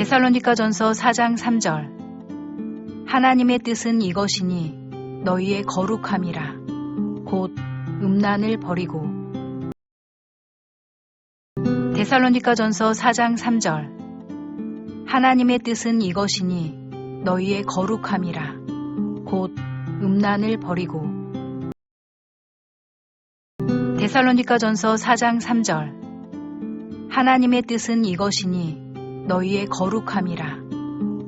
데살로니가전서 4장 3절. 하나님의 뜻은 이것이니 너희의 거룩함이라. 곧 음란을 버리고. 데살로니가전서 4장 3절. 하나님의 뜻은 이것이니 너희의 거룩함이라. 곧 음란을 버리고. 데살로니가전서 4장 3절. 하나님의 뜻은 이것이니 너희의 거룩함이라.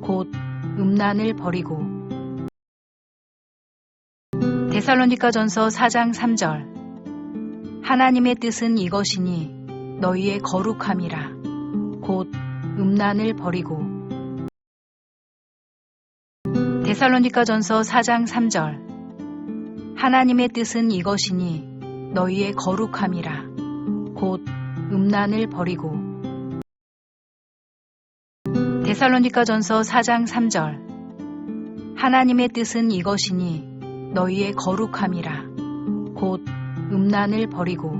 곧 음란을 버리고. 데살로니가전서 4장 3절. 하나님의 뜻은 이것이니 너희의 거룩함이라. 곧 음란을 버리고. 데살로니가전서 4장 3절. 하나님의 뜻은 이것이니 너희의 거룩함이라. 곧 음란을 버리고. 데살로니가전서 4장 3절. 하나님의 뜻은 이것이니 너희의 거룩함이라. 곧 음란을 버리고.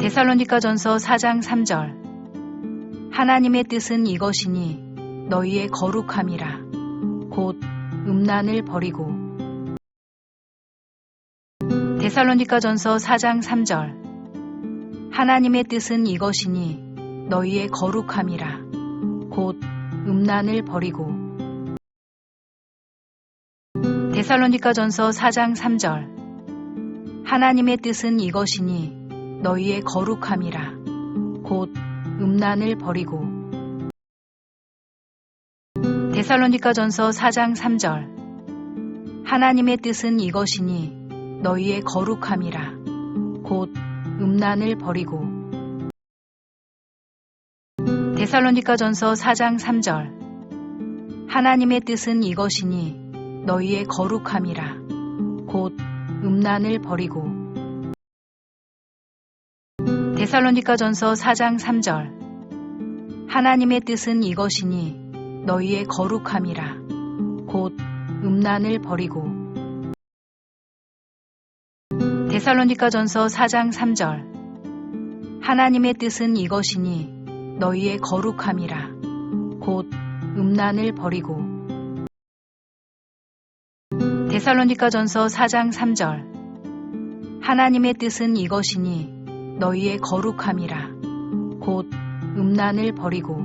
데살로니가전서 4장 3절. 하나님의 뜻은 이것이니 너희의 거룩함이라. 곧 음란을 버리고. 데살로니가전서 4장 3절. 하나님의 뜻은 이것이니 너희의 거룩함이라. 곧 음란을 버리고. 데살로니가전서 4장 3절. 하나님의 뜻은 이것이니 너희의 거룩함이라. 곧 음란을 버리고. 데살로니가전서 4장 3절. 하나님의 뜻은 이것이니 너희의 거룩함이라. 곧 음란을 버리고. 데살로니가전서 4장 3절. 하나님의 뜻은 이것이니 너희의 거룩함이라. 곧 음란을 버리고. 데살로니가전서 4장 3절. 하나님의 뜻은 이것이니 너희의 거룩함이라. 곧 음란을 버리고. 데살로니가전서 4장 3절. 하나님의 뜻은 이것이니 너희의 거룩함이라. 곧 음란을 버리고. 데살로니가전서 4장 3절. 하나님의 뜻은 이것이니 너희의 거룩함이라. 곧 음란을 버리고.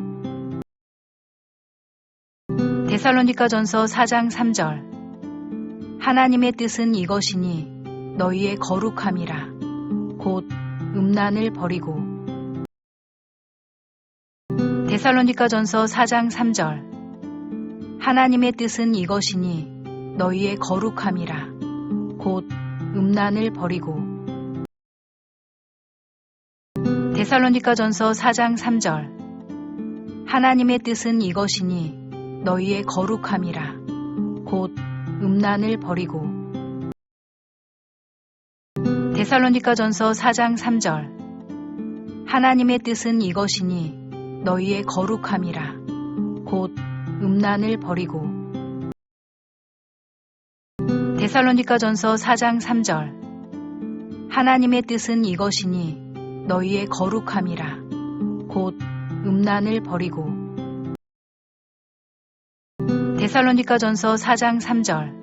데살로니가전서 4장 3절. 하나님의 뜻은 이것이니 너희의 거룩함이라. 곧 음란을 버리고. 데살로니가전서 4장 3절. 하나님의 뜻은 이것이니 너희의 거룩함이라. 곧 음란을 버리고. 데살로니가전서 4장 3절. 하나님의 뜻은 이것이니 너희의 거룩함이라. 곧 음란을 버리고. 데살로니가전서 4장 3절. 하나님의 뜻은 이것이니 너희의 거룩함이라. 곧 음란을 버리고. 데살로니가전서 4장 3절. 하나님의 뜻은 이것이니 너희의 거룩함이라. 곧 음란을 버리고. 데살로니가전서 4장 3절.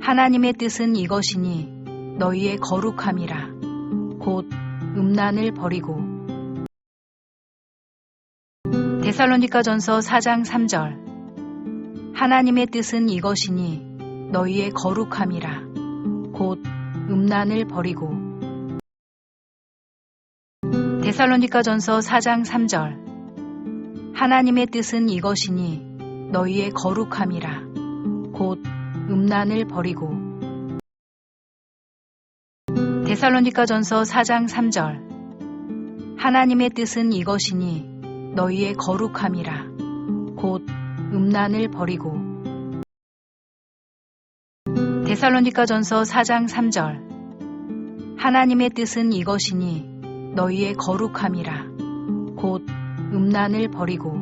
하나님의 뜻은 이것이니 너희의 거룩함이라. 곧 음란을 버리고. 데살로니가전서 4장 3절. 하나님의 뜻은 이것이니 너희의 거룩함이라. 곧 음란을 버리고. 데살로니가전서 4장 3절. 하나님의 뜻은 이것이니 너희의 거룩함이라. 곧 음란을 버리고. 데살로니가전서 4장 3절. 하나님의 뜻은 이것이니 너희의 거룩함이라. 곧 음란을 버리고. 데살로니가전서 4장 3절. 하나님의 뜻은 이것이니 너희의 거룩함이라. 곧 음란을 버리고.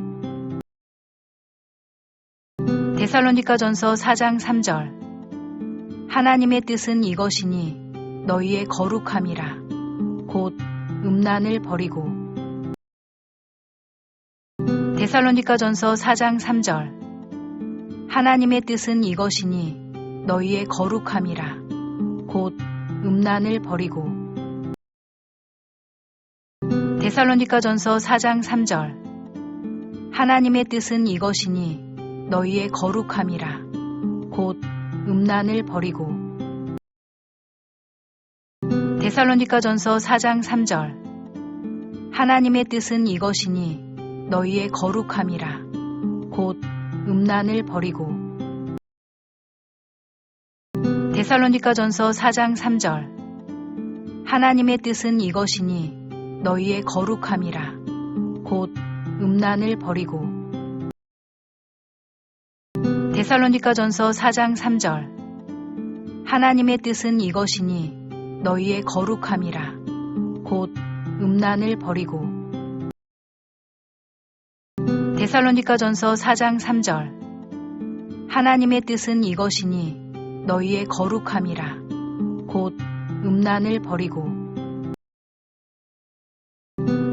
데살로니가전서 4장 3절. 하나님의 뜻은 이것이니 너희의 거룩함이라. 곧 음란을 버리고. 데살로니가전서 4장 3절 하나님의 뜻은 이것이니 너희의 거룩함이라 곧 음란을 버리고. 데살로니가전서 4장 3절 하나님의 뜻은 이것이니 너희의 거룩함이라 곧 음란을 버리고. 데살로니가전서 4장 3절 하나님의 뜻은 이것이니 너희의 거룩함이라 곧 음란을 버리고. 데살로니가전서 4장 3절 하나님의 뜻은 이것이니 너희의 거룩함이라 곧 음란을 버리고. 데살로니가전서 4장 3절 하나님의 뜻은 이것이니 너희의 거룩함이라 곧 음란을 버리고. 데살로니가전서 4장 3절 하나님의 뜻은 이것이니 너희의 거룩함이라 곧 음란을 버리고.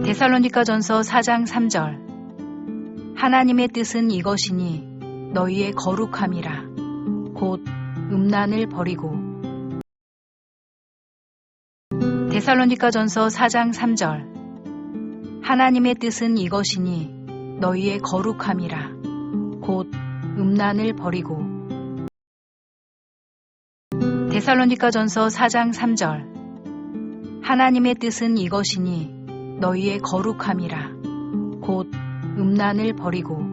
데살로니가전서 4장 3절 하나님의 뜻은 이것이니 너희의 거룩함이라 곧 음란을 버리고. 데살로니가전서 4장 3절 하나님의 뜻은 이것이니 너희의 거룩함이라 곧 음란을 버리고. 데살로니가전서 4장 3절 하나님의 뜻은 이것이니 너희의 거룩함이라 곧 음란을 버리고.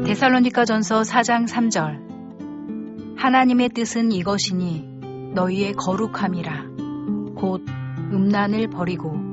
데살로니가전서 4장 3절 하나님의 뜻은 이것이니 너희의 거룩함이라 곧 음란을 버리고.